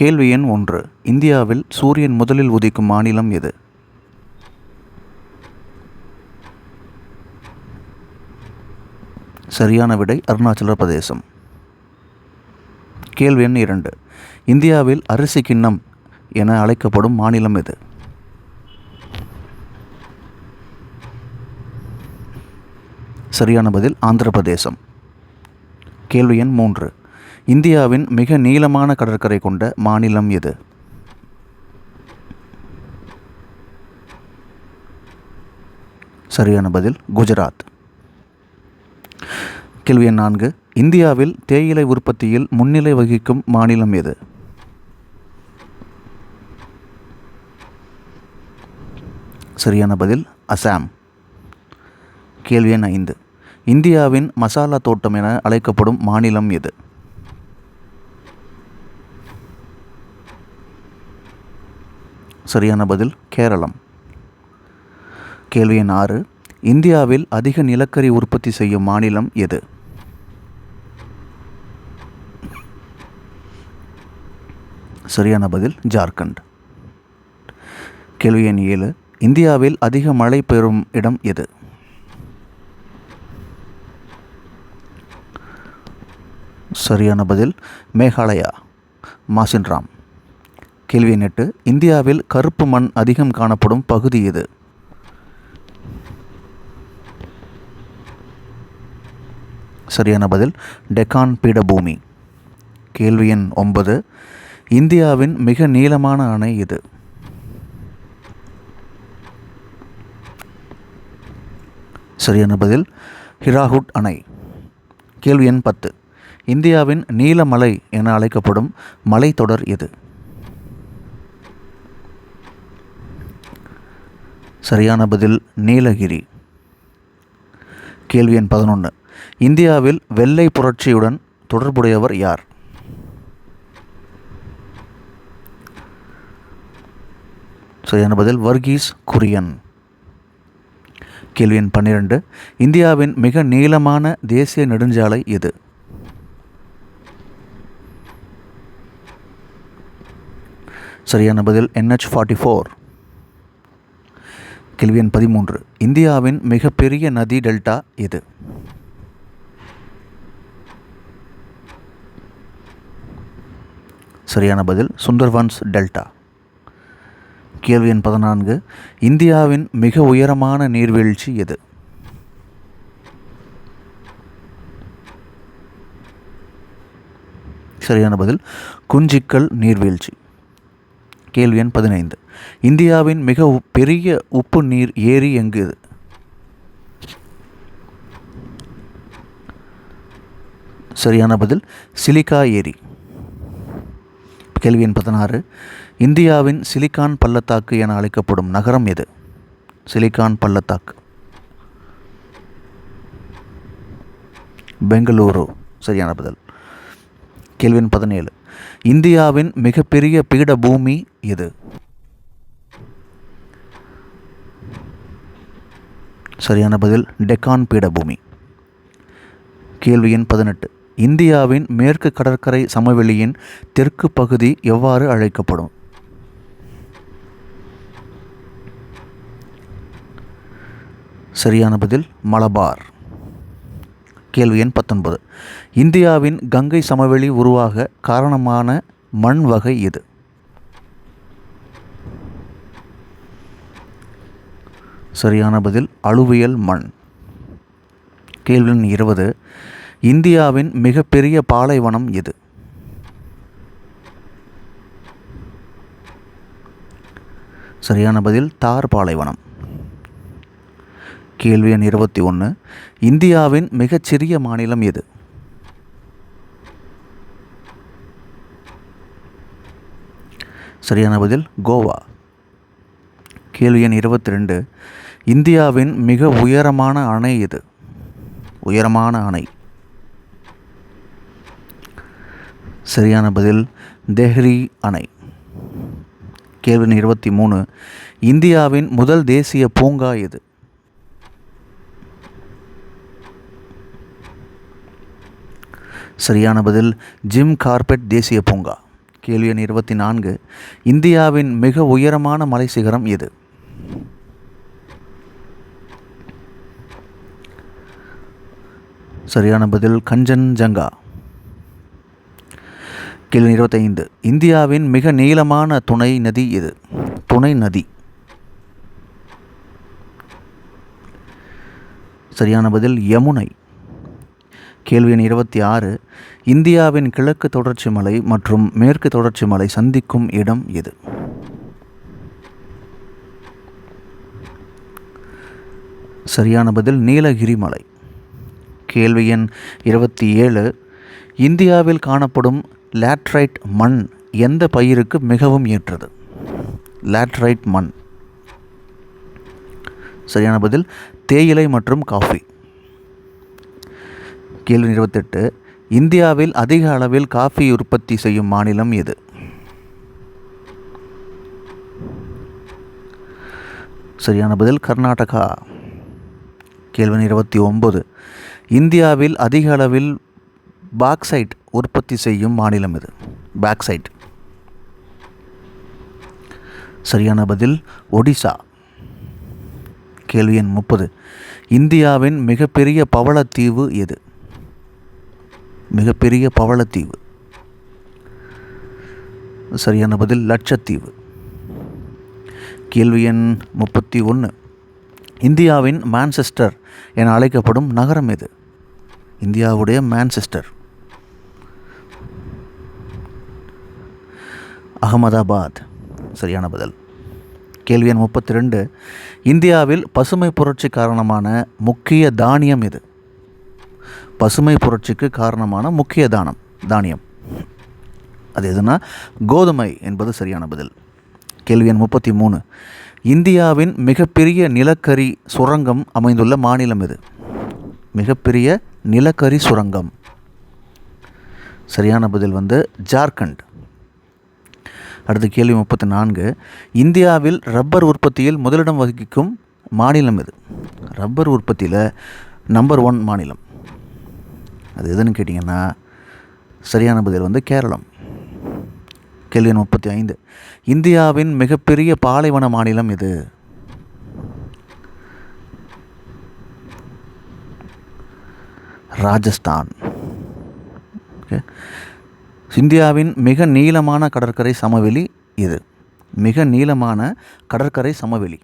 கேள்வி எண் 1. இந்தியாவில் சூரியன் முதலில் உதிக்கும் மாநிலம் எது? சரியான விடை அருணாச்சல பிரதேசம். கேள்வி எண் 2. இந்தியாவில் அரிசி கிண்ணம் என அழைக்கப்படும் மாநிலம் எது? சரியான பதில் ஆந்திர பிரதேசம். கேள்வி எண் 3. இந்தியாவின் மிக நீளமான கடற்கரை கொண்ட மாநிலம் எது? சரியான பதில் குஜராத். கேள்வி எண் 4. இந்தியாவில் தேயிலை உற்பத்தியில் முன்னிலை வகிக்கும் மாநிலம் எது? சரியான பதில் அசாம். கேள்வி எண் 5. இந்தியாவின் மசாலா தோட்டம் என அழைக்கப்படும் மாநிலம் எது? சரியான பதில் கேரளம். கேள்வி எண் 6. இந்தியாவில் அதிக நிலக்கரி உற்பத்தி செய்யும் மாநிலம் எது? சரியான பதில் ஜார்க்கண்ட். கேள்வி எண் 7. இந்தியாவில் அதிக மழை பெறும் இடம் எது? சரியான பதில் மேகாலயா, மாசின்ராம். கேள்வி எண் 8. இந்தியாவில் கருப்பு மண் அதிகம் காணப்படும் பகுதி எது? சரியான பதில் டெக்கான் பீடபூமி. கேள்வி எண் 9. இந்தியாவின் மிக நீளமான அணை எது? சரியான பதில் ஹிராகுட் அணை. கேள்வி எண் 10. இந்தியாவின் நீலமலை என அழைக்கப்படும் மலைத்தொடர் எது? சரியான பதில் நீலகிரி. கேள்வி எண் 11. இந்தியாவில் வெள்ளை புரட்சியுடன் தொடர்புடையவர் யார்? சரியான பதில் வர்கீஸ் குரியன். கேள்வி எண் 12. இந்தியாவின் மிக நீளமான தேசிய நெடுஞ்சாலை எது? சரியான பதில் NH-44. கேள்வி எண் 13. இந்தியாவின் மிகப்பெரிய நதி டெல்டா எது? சரியான பதில் சுந்தர்பன்ஸ் டெல்டா. கேள்வி எண் 14. இந்தியாவின் மிக உயரமான நீர்வீழ்ச்சி எது? சரியான பதில் குஞ்சிக்கல் நீர்வீழ்ச்சி. கேள்வி எண் 15. இந்தியாவின் மிக பெரிய உப்பு நீர் ஏரி எங்கு? சரியான பதில் சிலிக்கா ஏரி. கேள்வி எண் 16. இந்தியாவின் சிலிக்கான் பள்ளத்தாக்கு என அழைக்கப்படும் நகரம் எது? சிலிக்கான் பள்ளத்தாக்கு பெங்களூரு. சரியான பதில். கேள்வி எண் 17. இந்தியாவின் மிகப்பெரிய பீடபூமி எது? சரியான பதில் டெக்கான் பீடபூமி. கேள்வி எண் 18. இந்தியாவின் மேற்கு கடற்கரை சமவெளியின் தெற்கு பகுதி எவ்வாறு அழைக்கப்படும்? சரியான பதில் மலபார். கேள்வி எண் 19. இந்தியாவின் கங்கை சமவெளி உருவாக காரணமான மண் வகை எது? சரியான பதில் அலுவியல் மண். கேள்வி எண் 20. இந்தியாவின் மிகப்பெரிய பாலைவனம் எது? சரியான பதில் தார் பாலைவனம். கேள்வி எண் 21. இந்தியாவின் மிகச்சிறிய மாநிலம் எது? சரியான பதில் கோவா. கேள்வி எண் 22. இந்தியாவின் மிக உயரமான அணை எது? உயரமான அணை. சரியான பதில் தெஹ்ரி அணை. கேள்வி எண் 23. இந்தியாவின் முதல் தேசிய பூங்கா எது? சரியான பதில் ஜிம் கார்பெட் தேசிய பூங்கா. கேள்வி எண் 24. இந்தியாவின் மிக உயரமான மலை சிகரம் எது? சரியான பதில் கஞ்சன்ஜங்கா. கேள்வி 25. இந்தியாவின் மிக நீளமான துணை நதி எது? துணை நதி. சரியான பதில் யமுனை. கேள்வி எண் 26. இந்தியாவின் கிழக்கு தொடர்ச்சி மலை மற்றும் மேற்கு தொடர்ச்சி மலை சந்திக்கும் இடம் எது? சரியான பதில் நீலகிரி மலை. கேள்வி எண் 27. இந்தியாவில் காணப்படும் லேட்ரைட் மண் எந்த பயிருக்கு மிகவும் ஏற்றது? லேட்ரைட் மண். சரியான பதில் தேயிலை மற்றும் காஃபி. கேள்வி 28. இந்தியாவில் அதிக அளவில் காஃபி உற்பத்தி செய்யும் மாநிலம் எது? சரியான பதில் கர்நாடகா. கேள்வி 29. இந்தியாவில் அதிக அளவில் பாக்சைட் உற்பத்தி செய்யும் மாநிலம் எது? பாக்சைட். சரியான பதில் ஒடிசா. கேள்வி எண் 30. இந்தியாவின் மிகப்பெரிய பவளத்தீவு எது? மிகப்பெரிய பவளத்தீவு. சரியான பதில் லட்சத்தீவு. கேள்வி எண் 31. இந்தியாவின் மான்செஸ்டர் என அழைக்கப்படும் நகரம் எது? இந்தியாவுடைய மான்செஸ்டர். அகமதாபாத். சரியான பதில். கேள்வி எண் 32. இந்தியாவில் பசுமை புரட்சி காரணமான முக்கிய தானியம் எது? பசுமை புரட்சிக்கு காரணமான முக்கிய தானியம் அது எதுனா கோதுமை என்பது சரியான பதில். கேள்வி எண் 33. இந்தியாவின் மிகப்பெரிய நிலக்கரி சுரங்கம் அமைந்துள்ள மாநிலம் எது? மிகப்பெரிய நிலக்கரி சுரங்கம். சரியான பதில் ஜார்க்கண்ட். அடுத்த கேள்வி 34. இந்தியாவில் ரப்பர் உற்பத்தியில் முதலிடம் வகிக்கும் மாநிலம் எது? ரப்பர் உற்பத்தியில் நம்பர் 1 மாநிலம் அது எதுன்னு கேட்டிங்கன்னா சரியான பதில் கேரளம். கேள்வி 35. இந்தியாவின் மிகப்பெரிய பாலைவன மாநிலம் எது? ராஜஸ்தான். இந்தியாவின் மிக நீளமான கடற்கரை சமவெளி எது? மிக நீளமான கடற்கரை சமவெளி